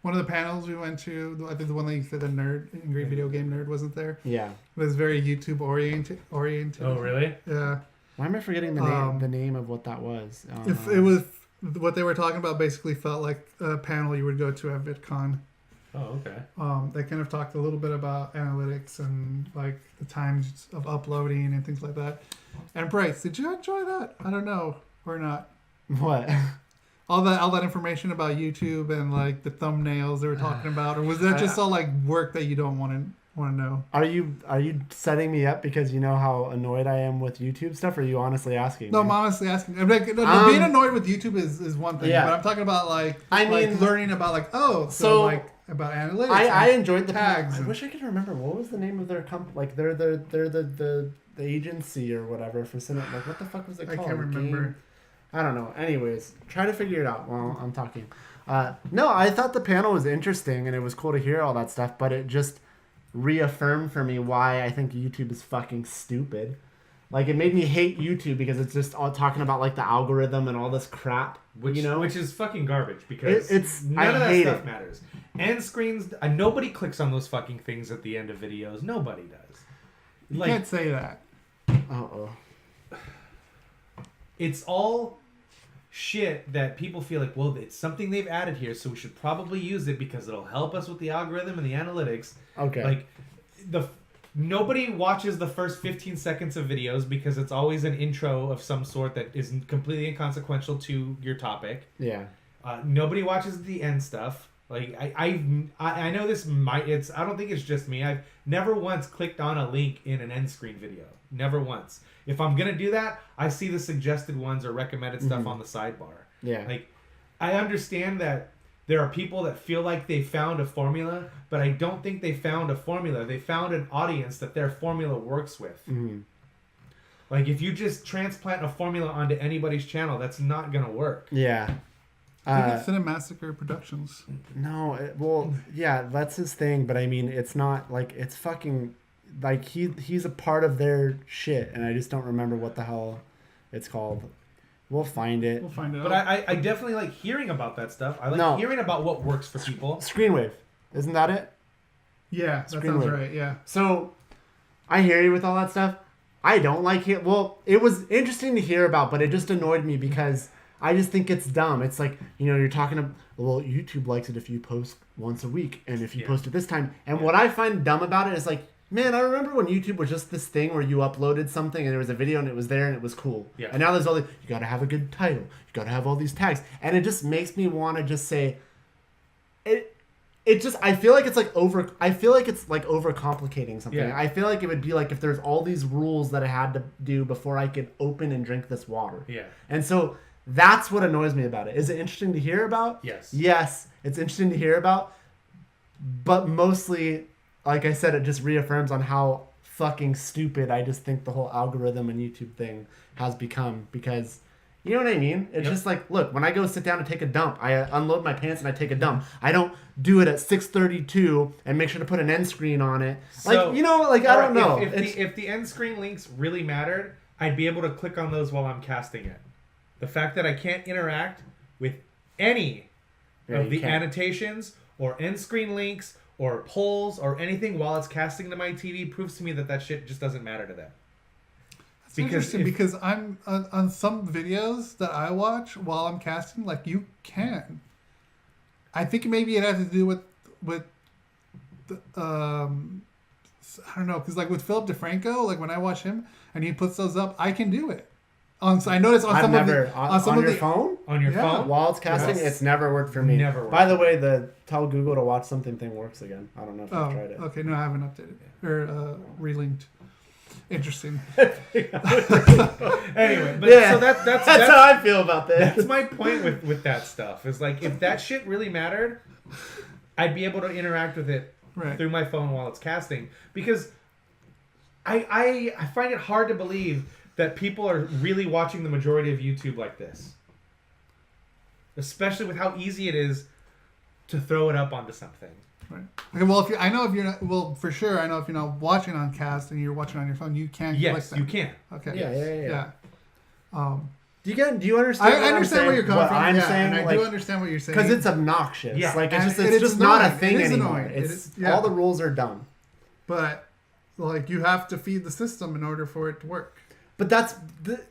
One of the panels we went to, I think the one that you said the Angry Video Game Nerd wasn't there. Yeah. It was very YouTube oriented. Oh, really? Yeah. Why am I forgetting the name of what that was? If it was what they were talking about, basically felt like a panel you would go to at VidCon. Oh, okay. They kind of talked a little bit about analytics and like the times of uploading and things like that. And Bryce, did you enjoy that? I don't know, or not. What? All that information about YouTube and like the thumbnails they were talking about, or was that just all like work that you don't want to know? Are you setting me up because you know how annoyed I am with YouTube stuff? Or are you honestly asking? No, me? I'm honestly asking. I'm like, being annoyed with YouTube is one thing, yeah. but I'm talking about like learning about like so like about analytics. I enjoyed the tags. I wish I could remember what was the name of their company. Like they're the agency or whatever for Senate. Like what the fuck was it called? I can't remember. I don't know. Anyways, try to figure it out while I'm talking. No, I thought the panel was interesting and it was cool to hear all that stuff, but it just reaffirmed for me why I think YouTube is fucking stupid. Like it made me hate YouTube because it's just all talking about like the algorithm and all this crap, which is fucking garbage because none of that stuff matters. End screens, nobody clicks on those fucking things at the end of videos. Nobody does. You can't say that. Uh-oh. It's all shit that people feel like, well, it's something they've added here, so we should probably use it because it'll help us with the algorithm and the analytics. Okay. Like, nobody watches the first 15 seconds of videos because it's always an intro of some sort that is completely inconsequential to your topic. Yeah. Nobody watches the end stuff. Like, I know this might, I don't think it's just me. I've never once clicked on a link in an end screen video. Never once. If I'm going to do that, I see the suggested ones or recommended stuff on the sidebar. Yeah. Like, I understand that there are people that feel like they found a formula, but I don't think they found a formula. They found an audience that their formula works with. Mm-hmm. Like, if you just transplant a formula onto anybody's channel, that's not going to work. Yeah. I think it's Cinemassacre Productions. No, yeah, that's his thing, but I mean, it's not, like, it's fucking... Like, he's a part of their shit, and I just don't remember what the hell it's called. We'll find it. We'll find it But out. I definitely like hearing about that stuff. I like hearing about what works for people. Screenwave. Isn't that it? Yeah, that sounds right, yeah. So, I hear you with all that stuff. I don't like it. Well, it was interesting to hear about, but it just annoyed me because I just think it's dumb. It's like, you're talking about, well, YouTube likes it if you post once a week, and if you post at this time. And what I find dumb about it is like, man, I remember when YouTube was just this thing where you uploaded something and there was a video and it was there and it was cool. Yeah. And now there's all you gotta have a good title. You gotta have all these tags. And it just makes me want to just say, I feel like it's like overcomplicating something. Yeah. I feel like it would be like if there's all these rules that I had to do before I could open and drink this water. Yeah. And so that's what annoys me about it. Is it interesting to hear about? Yes. Yes, it's interesting to hear about. But mostly, like I said, it just reaffirms on how fucking stupid I just think the whole algorithm and YouTube thing has become. Because, you know what I mean? It's just like, look, when I go sit down and take a dump, I unload my pants and I take a dump. I don't do it at 6:32 and make sure to put an end screen on it. So, I don't know. If the end screen links really mattered, I'd be able to click on those while I'm casting it. The fact that I can't interact with any of the annotations or end screen links or polls or anything while it's casting to my TV proves to me that shit just doesn't matter to them. That's interesting because I'm on some videos that I watch while I'm casting, like you can. I think maybe it has to do with the, I don't know, because like with Philip DeFranco, like when I watch him and he puts those up, I can do it. I noticed on some of the phone? On your phone? While it's casting, it's never worked for me. Never worked. By the way, the tell Google to watch something thing works again. I don't know if I've tried it. Okay, no, I haven't updated it. Or relinked. Interesting. Anyway, but so that's how I feel about this. That's my point with that stuff. Is like if that shit really mattered, I'd be able to interact with it through my phone while it's casting. Because I find it hard to believe that people are really watching the majority of YouTube like this. Especially with how easy it is to throw it up onto something. Right. Okay, well, I know if you're not watching on Cast and you're watching on your phone, you can click them. You can. Okay. Yeah. Do you understand? I understand where you're coming from. I'm saying, and I do understand what you're saying because it's obnoxious. Yeah. Like And it's just not a thing anymore. It's All the rules are dumb. But like you have to feed the system in order for it to work. But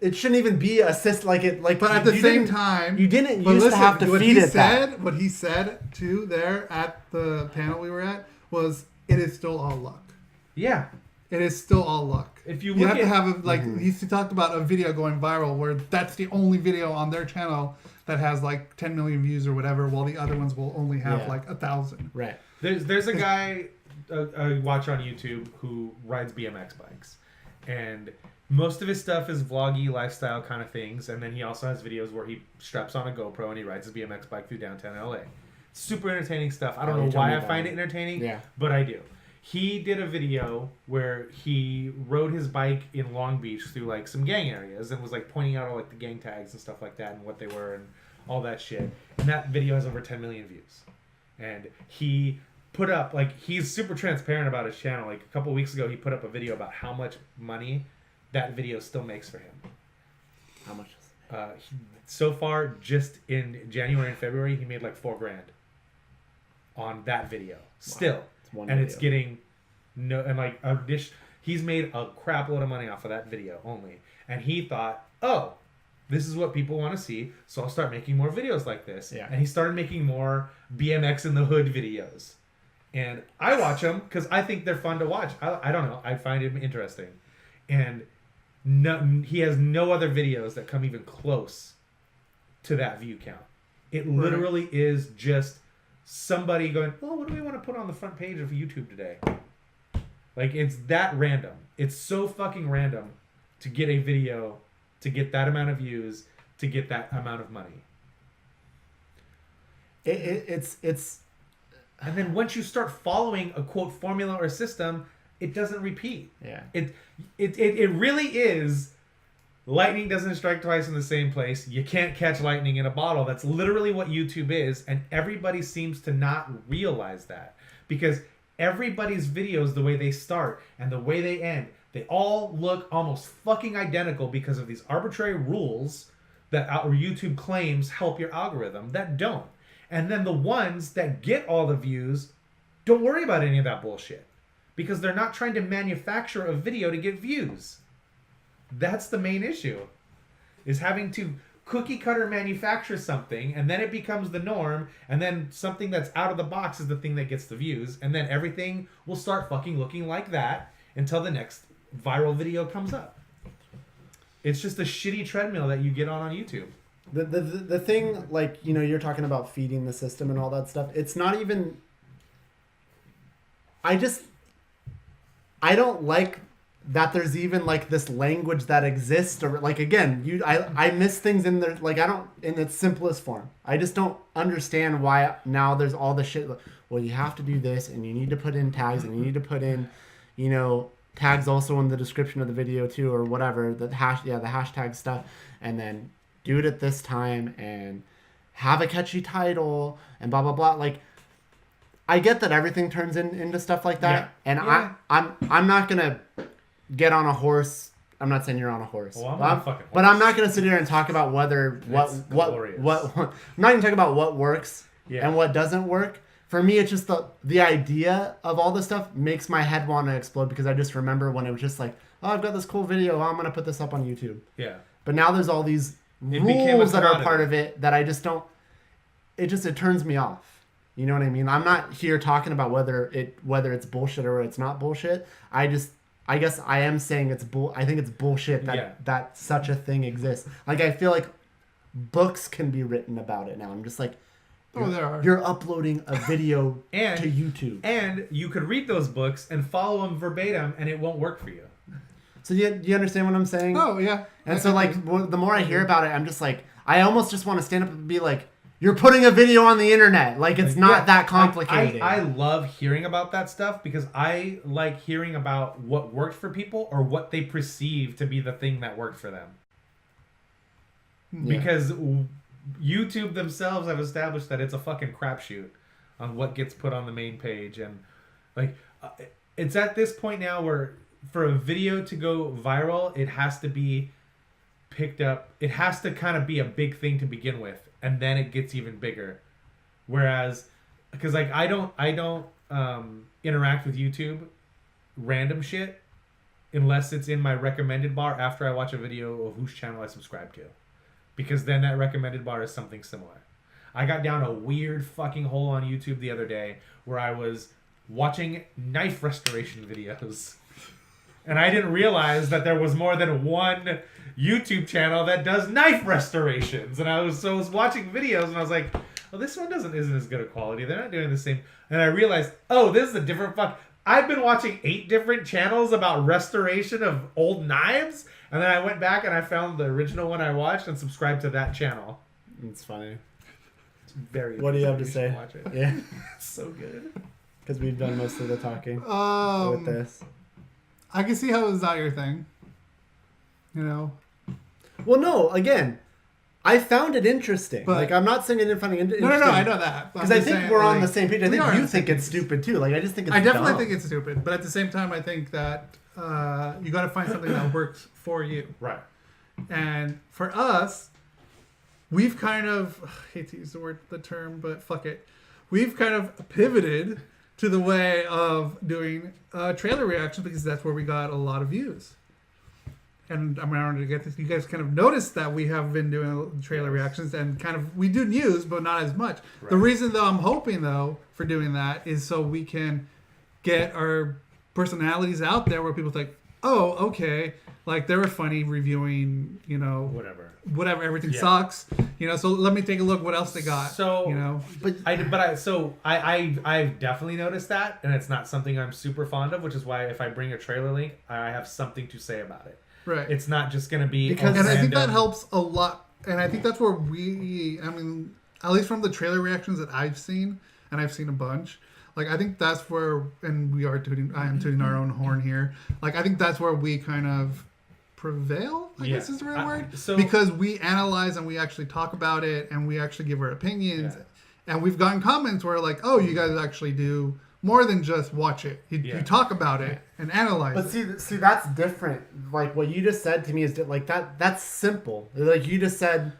it shouldn't even be a system But at the same time, you didn't used to have to feed it that. What he said too there at the panel we were at was, it is still all luck. Yeah. It is still all luck. If you have to have he talked about a video going viral where that's the only video on their channel that has like 10 million views or whatever, while the other ones will only have like 1,000. Right. There's a guy I watch on YouTube who rides BMX bikes, and most of his stuff is vloggy lifestyle kind of things, and then he also has videos where he straps on a GoPro and he rides his BMX bike through downtown LA. Super entertaining stuff. I don't know why I find it entertaining, but I do. He did a video where he rode his bike in Long Beach through like some gang areas and was like pointing out all like the gang tags and stuff like that and what they were and all that shit. And that video has over 10 million views. And he put up, like, he's super transparent about his channel. Like a couple weeks ago, he put up a video about how much money that video still makes for him. How much? So far, just in January and February, he made like $4,000 on that video. Still. Wow. And it's getting he's made a crap load of money off of that video only. And he thought, oh, this is what people want to see, so I'll start making more videos like this. Yeah. And he started making more BMX in the hood videos. And I watch them because I think they're fun to watch. I don't know. I find him interesting. And he has no other videos that come even close to that view count. It literally is just somebody going, well, what do we want to put on the front page of YouTube today? Like, it's that random. It's so fucking random to get a video, to get that amount of views, to get that amount of money. It's And then once you start following a quote formula or system, it doesn't repeat. Yeah. It really is. Lightning doesn't strike twice in the same place. You can't catch lightning in a bottle. That's literally what YouTube is, and everybody seems to not realize that, because everybody's videos, the way they start and the way they end, they all look almost fucking identical because of these arbitrary rules that YouTube claims help your algorithm that don't. And then the ones that get all the views, don't worry about any of that bullshit, because they're not trying to manufacture a video to get views. That's the main issue, is having to cookie cutter manufacture something, and then it becomes the norm, and then something that's out of the box is the thing that gets the views, and then everything will start fucking looking like that until the next viral video comes up. It's just a shitty treadmill that you get on YouTube. The thing, like, you know, you're talking about feeding the system and all that stuff. It's not even... I don't like that there's even like this language that exists, or like, again, I miss things in there, like, I don't, in its simplest form. I just don't understand why now there's all the shit. Well, you have to do this, and you need to put in tags, and you need to put in, you know, tags also in the description of the video too, or whatever, the hashtag stuff, and then do it at this time and have a catchy title and blah blah blah. Like, I get that everything turns into stuff like that, and I'm not gonna get on a horse. I'm not saying you're on a horse. Well, I'm on a fucking horse. But I'm not gonna sit here and talk about whether what I'm not gonna talk about what works and what doesn't work. For me, it's just the idea of all this stuff makes my head want to explode, because I just remember when it was just like, oh, I've got this cool video, I'm gonna put this up on YouTube. Yeah. But now there's all these rules that are part of it that I just don't. It turns me off. You know what I mean? I'm not here talking about whether it's bullshit or it's not bullshit. I guess I am saying it's I think it's bullshit that such a thing exists. Like, I feel like books can be written about it now. I'm just like, there are. You're uploading a video to YouTube. And you could read those books and follow them verbatim, and it won't work for you. So do you understand what I'm saying? Oh, yeah. And so, like, the more I hear about it, I'm just like, I almost just want to stand up and be like, you're putting a video on the internet. Like, it's not that complicated. I love hearing about that stuff, because I like hearing about what worked for people or what they perceive to be the thing that worked for them. Yeah. Because YouTube themselves have established that it's a fucking crapshoot on what gets put on the main page. And, like, it's at this point now where for a video to go viral, it has to be picked up. It has to kind of be a big thing to begin with, and then it gets even bigger. Whereas, because like I don't interact with YouTube random shit unless it's in my recommended bar after I watch a video of whose channel I subscribe to, because then that recommended bar is something similar. I got down a weird fucking hole on YouTube the other day where I was watching knife restoration videos. And I didn't realize that there was more than one YouTube channel that does knife restorations. And I was watching videos and I was like, well, this one isn't as good a quality. They're not doing the same. And I realized, oh, this is a different I've been watching 8 different channels about restoration of old knives. And then I went back and I found the original one I watched and subscribed to that channel. It's funny. It's very What do you have to say? Watch it. Yeah. It's so good. Because we've done most of the talking with this. I can see how it's not your thing. You know? Well, no, again, I found it interesting. But, like, I'm not saying I didn't find it interesting. No, I know that. Because I think we're on the same page. I think you think it's stupid, too. Like, I just think it's definitely think it's stupid. But at the same time, I think that you got to find something that works for you. Right. And for us, we've kind of... I hate to use the term, but fuck it. We've kind of pivoted to the way of doing trailer reactions because that's where we got a lot of views. And I'm around to get this. You guys kind of noticed that we have been doing trailer reactions and kind of we do news, but not as much. Right. The reason, though, I'm hoping though for doing that is so we can get our personalities out there where people think, oh, okay, like they were funny reviewing, you know, whatever, everything sucks, you know. So let me take a look what else they got. So you know, I've definitely noticed that, and it's not something I'm super fond of, which is why if I bring a trailer link, I have something to say about it. Right. It's not just going to be because, and I think that helps a lot, and I think that's where I mean, at least from the trailer reactions that I've seen, and I've seen a bunch. Like, I think that's where, and I am tooting our own horn here. Like, I think that's where we kind of prevail, I guess is the right word. Because we analyze and we actually talk about it and we actually give our opinions. Yeah. And we've gotten comments where like, oh, you guys actually do more than just watch it. You talk about it and analyze it. But see, that's different. Like, what you just said to me is like that's simple. Like, you just said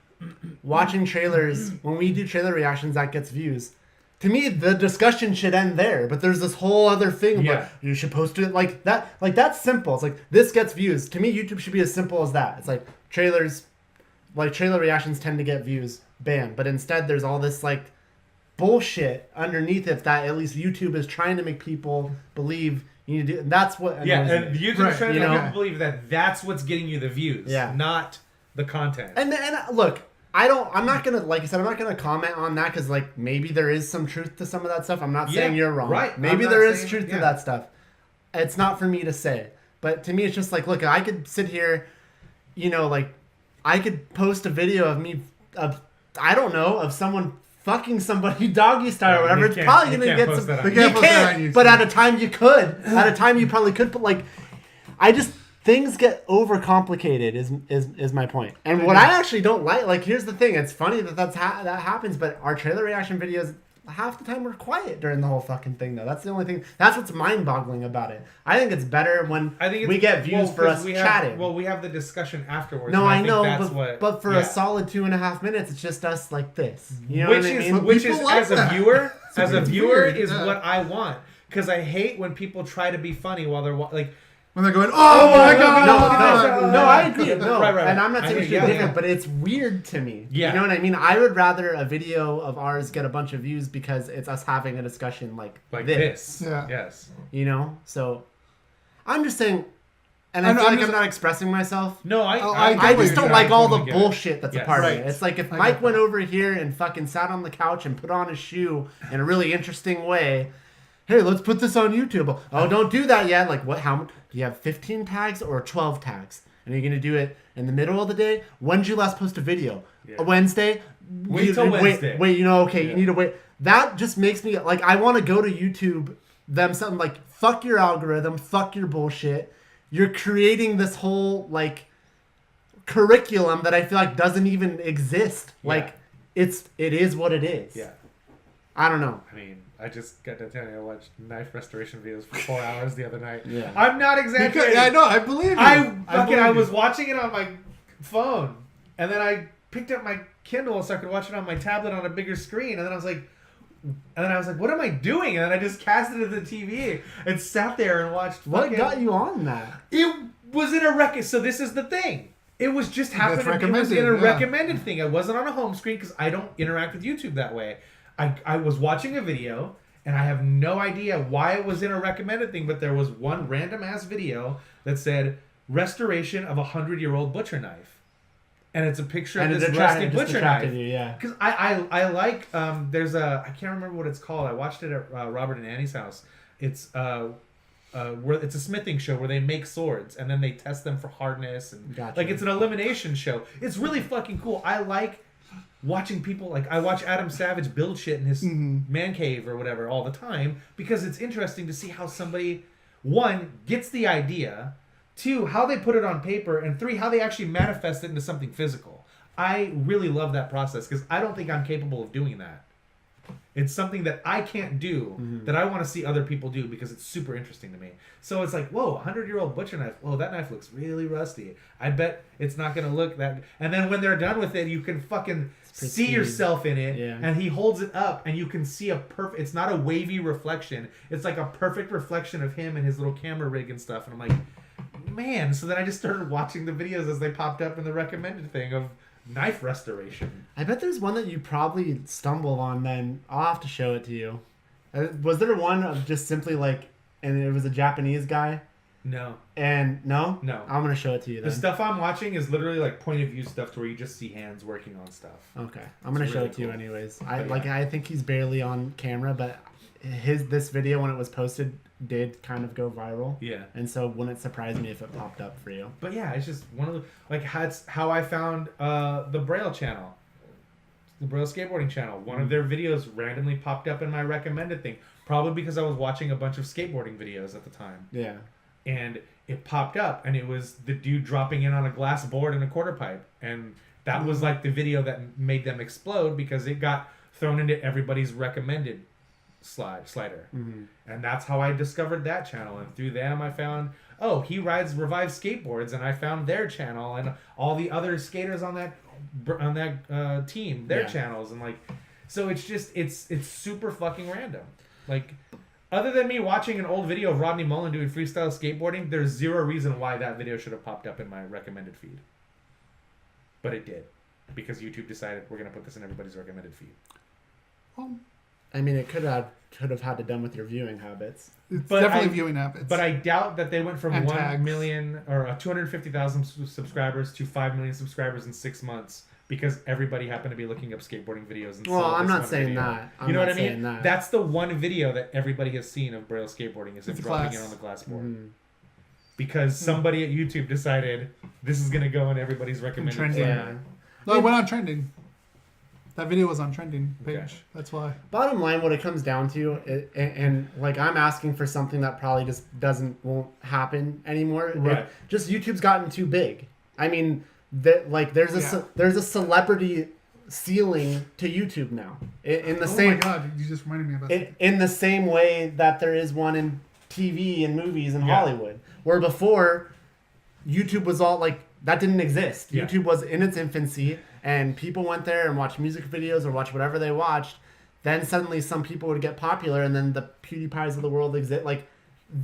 watching trailers, when we do trailer reactions, that gets views. To me, the discussion should end there. But there's this whole other thing about you should post it like that. Like, that's simple. It's like, this gets views. To me, YouTube should be as simple as that. It's like trailer reactions tend to get views. Bam. But instead, there's all this like bullshit underneath it that at least YouTube is trying to make people believe you need to do. And that's what. And YouTube is trying to make people believe that that's what's getting you the views. Yeah. Not the content. And look. I'm not going to, like I said, I'm not going to comment on that because, like, maybe there is some truth to some of that stuff. I'm not saying you're wrong. Right. Maybe there is truth to that stuff. It's not for me to say. But to me, it's just like, look, I could sit here, you know, like, I could post a video of me, I don't know, of someone fucking somebody doggy style or whatever. It's probably going to get some. You can't, but at a time you could. At a time you probably could. But, like, things get overcomplicated is my point. And what I actually don't like, here's the thing. It's funny that happens, but our trailer reaction videos, half the time we're quiet during the whole fucking thing, though. That's the only thing. That's what's mind-boggling about it. I think it's better when we get views for us chatting. We have the discussion afterwards. No, I know, but for a solid 2.5 minutes, it's just us like this. You know what I mean? Which is, as a viewer, is what I want. Because I hate when people try to be funny while they're like... When they're going, oh my god! No, I agree. No, right. And I'm not saying it's different, but it's weird to me. Yeah. You know what I mean? I would rather a video of ours get a bunch of views because it's us having a discussion like this. Yeah. Yes. You know? So, I'm just saying, and I feel like I'm not expressing myself. No, I just don't like all the bullshit that's a part of it. It's like if Mike went over here and fucking sat on the couch and put on his shoe in a really interesting way. Hey, let's put this on YouTube. Oh, don't do that yet. Like, what? How? Do you have 15 tags or 12 tags? And you're going to do it in the middle of the day? When did you last post a video? Yeah. A Wednesday? Wait till Wednesday. Wait, you know, okay, you need to wait. That just makes me, like, I want to go to YouTube, something like, fuck your algorithm, fuck your bullshit. You're creating this whole, like, curriculum that I feel like doesn't even exist. Yeah. Like, it is what it is. Yeah. I don't know. I mean, I just got to tell you, I watched knife restoration videos for 4 hours the other night. Yeah. I'm not exaggerating. I know, I believe you. I was watching it on phone, and then I picked up my Kindle so I could watch it on my tablet on a bigger screen, and then I was like, what am I doing? And then I just cast it to the TV and sat there and watched. What got you on that? It was in a So this is the thing. It was just happened. It was in a recommended thing. I wasn't on a home screen because I don't interact with YouTube that way. I was watching a video, and I have no idea why it was in a recommended thing, but there was one random ass video that said restoration of a 100-year-old butcher knife. And it's a picture of this rusty butcher knife. Because I like, there's I can't remember what it's called. I watched it at Robert and Annie's house. It's it's a smithing show where they make swords and then they test them for hardness and like it's an elimination show. It's really fucking cool. I like watching people, like I watch Adam Savage build shit in his man cave or whatever all the time because it's interesting to see how somebody, one, gets the idea, two, how they put it on paper, and three, how they actually manifest it into something physical. I really love that process because I don't think I'm capable of doing that. It's something that I can't do that I want to see other people do because it's super interesting to me. So it's like, whoa, 100-year-old butcher knife. Oh, that knife looks really rusty. I bet it's not going to look that... And then when they're done with it, you can fucking see yourself in it. Yeah. And he holds it up and you can see a perfect... It's not a wavy reflection. It's like a perfect reflection of him and his little camera rig and stuff. And I'm like, man. So then I just started watching the videos as they popped up in the recommended thing of knife restoration. I bet there's one that you probably stumble on then. I'll have to show it to you. Was there one of just simply like, and it was a Japanese guy? No. And no? No. I'm going to show it to you then. The stuff I'm watching is literally like point of view stuff to where you just see hands working on stuff. Okay. I'm going to show it to you anyways. I think he's barely on camera, but this video when it was posted did kind of go viral. Yeah. And so wouldn't surprise me if it popped up for you. But yeah, it's just one of the, like, that's how I found the Braille channel. The Braille skateboarding channel. One of their videos randomly popped up in my recommended thing. Probably because I was watching a bunch of skateboarding videos at the time. Yeah. And it popped up and it was the dude dropping in on a glass board and a quarter pipe. And that was like the video that made them explode because it got thrown into everybody's recommended slider. And that's how I discovered that channel, and through them I found he rides revived skateboards, and I found their channel and all the other skaters on that team, their channels, and like, so it's just it's super fucking random. Like, other than me watching an old video of Rodney Mullen doing freestyle skateboarding, there's zero reason why that video should have popped up in my recommended feed, but it did because YouTube decided we're gonna put this in everybody's recommended feed. I mean, it could have had to done with your viewing habits. It's definitely viewing habits. But I doubt that they went from 1 million or 250,000 subscribers to 5 million subscribers in 6 months because everybody happened to be looking up skateboarding videos. And I'm not saying that. You know what I mean? That's the one video that everybody has seen of Braille skateboarding is him dropping it on the glass board. Because somebody at YouTube decided this is going to go in everybody's recommended. Trending. Yeah. No, it went on trending. That video was on trending page. Okay. That's why. Bottom line, what it comes down to, and like I'm asking for something that probably just won't happen anymore. Right. Just YouTube's gotten too big. I mean, there's a celebrity ceiling to YouTube now. In the same. Oh my god! You just reminded me about that. In the same way that there is one in TV and movies in Hollywood, where before YouTube was all like that didn't exist. Yeah. YouTube was in its infancy. And people went there and watched music videos or watched whatever they watched. Then suddenly some people would get popular, and then the PewDiePies of the world exist. Like,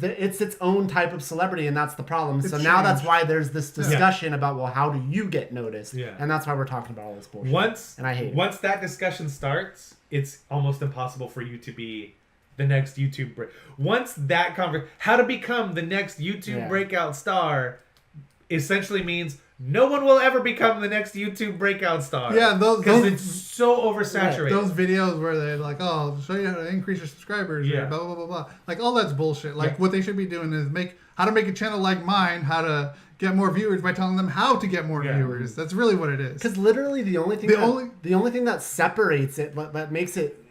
it's its own type of celebrity, and that's the problem. So now that's why there's this discussion about, well, how do you get noticed? Yeah. And that's why we're talking about all this bullshit. And I hate it. Once that discussion starts, it's almost impossible for you to be the next YouTube Once that how to become the next YouTube breakout star essentially means no one will ever become the next YouTube breakout star. Yeah, because it's so oversaturated. Those videos where they're like, "Oh, I'll show you how to increase your subscribers," or blah blah blah blah. Like all that's bullshit. Like what they should be doing is how to make a channel like mine, how to get more viewers by telling them how to get more viewers. That's really what it is. Because literally the only thing that separates it, that makes it.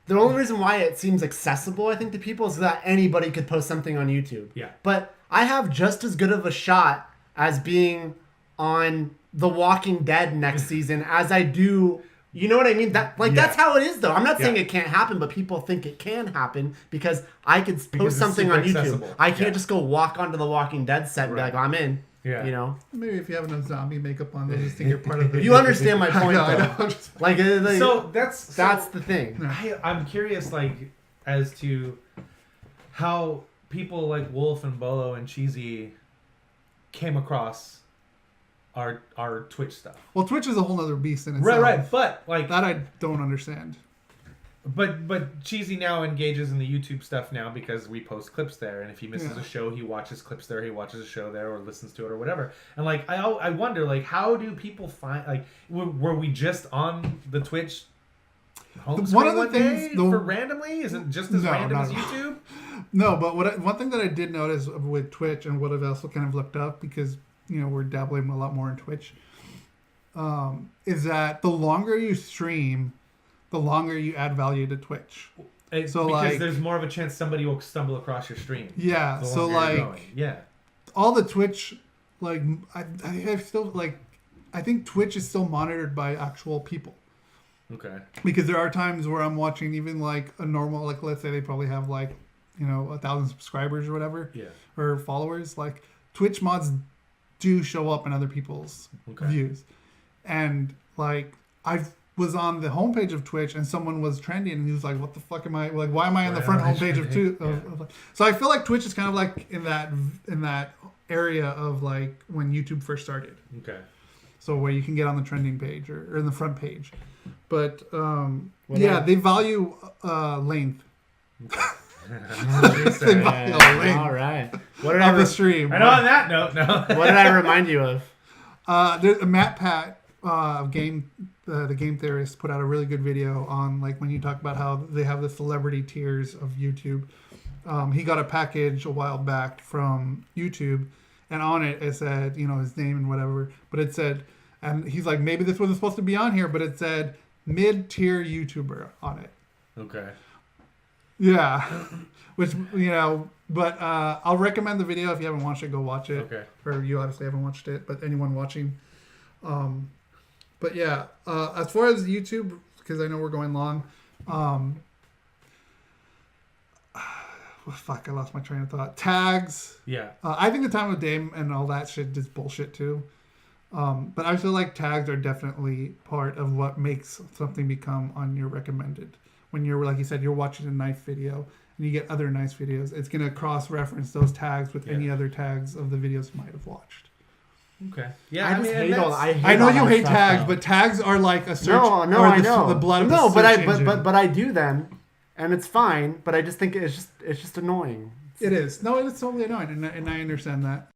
The only reason why it seems accessible, I think, to people is that anybody could post something on YouTube. Yeah. But I have just as good of a shot as being on The Walking Dead next season as I do, you know what I mean? That's how it is though. I'm not saying it can't happen, but people think it can happen because I could post something on YouTube. Accessible. I can't just go walk onto The Walking Dead set and be like, I'm in. Yeah. You know. Maybe if you have enough zombie makeup on, they'll just think you're part of the. You understand my point, I though. know. Like, So that's the thing. I'm curious, like, as to how people like Wolf and Bolo and Cheesy came across our Twitch stuff. Well, Twitch is a whole other beast in itself. Right. But like that, I don't understand. But Cheesy now engages in the YouTube stuff now because we post clips there, and if he misses a show, he watches clips there. He watches a show there, or listens to it, or whatever. And like I wonder, like, how do people find, like, were we just on the Twitch home screen one of the one things day for randomly? Is it just as random as YouTube? No, but one thing that I did notice with Twitch, and what I've also kind of looked up, because we're dabbling a lot more in Twitch, is that the longer you stream, the longer you add value to Twitch. Because there's more of a chance somebody will stumble across your stream. Yeah, so like, all the Twitch, like, I still, like, I think Twitch is still monitored by actual people. Okay. Because there are times where I'm watching even like a normal, like, let's say they probably have like, 1,000 subscribers or whatever, or followers. Like, Twitch mods do show up in other people's views, and like I was on the homepage of Twitch and someone was trending and he was like, what the fuck am I, like, why am I on the front homepage of Twitch? So I feel like Twitch is kind of like in that area of like when YouTube first started. Okay. So where you can get on the trending page or in the front page. But they value length. They value length. All right. What did the stream? And on that note, what did I remind you of? There's Matt Pat the game theorist put out a really good video on, like, when you talk about how they have the celebrity tiers of YouTube. He got a package a while back from YouTube, and on it said, his name and whatever, but it said, and he's like, maybe this wasn't supposed to be on here, but it said mid-tier YouTuber on it. Okay. Yeah. Which, but I'll recommend the video. If you haven't watched it, go watch it. Okay. Or you obviously haven't watched it, but anyone watching. But yeah, as far as YouTube, because I know we're going long. Fuck, I lost my train of thought. Tags. Yeah. I think the time of day and all that shit is bullshit too. But I feel like tags are definitely part of what makes something become on your recommended. When you're, like you said, you're watching a knife video and you get other nice videos, it's going to cross-reference those tags with any other tags of the videos you might have watched. Okay. Yeah, I know you hate tags, but tags are like a search. No, I know. The blood of no, the but search engine. but I do them, and it's fine. But I just think it's just annoying. It is. No, it's totally annoying, and I understand that.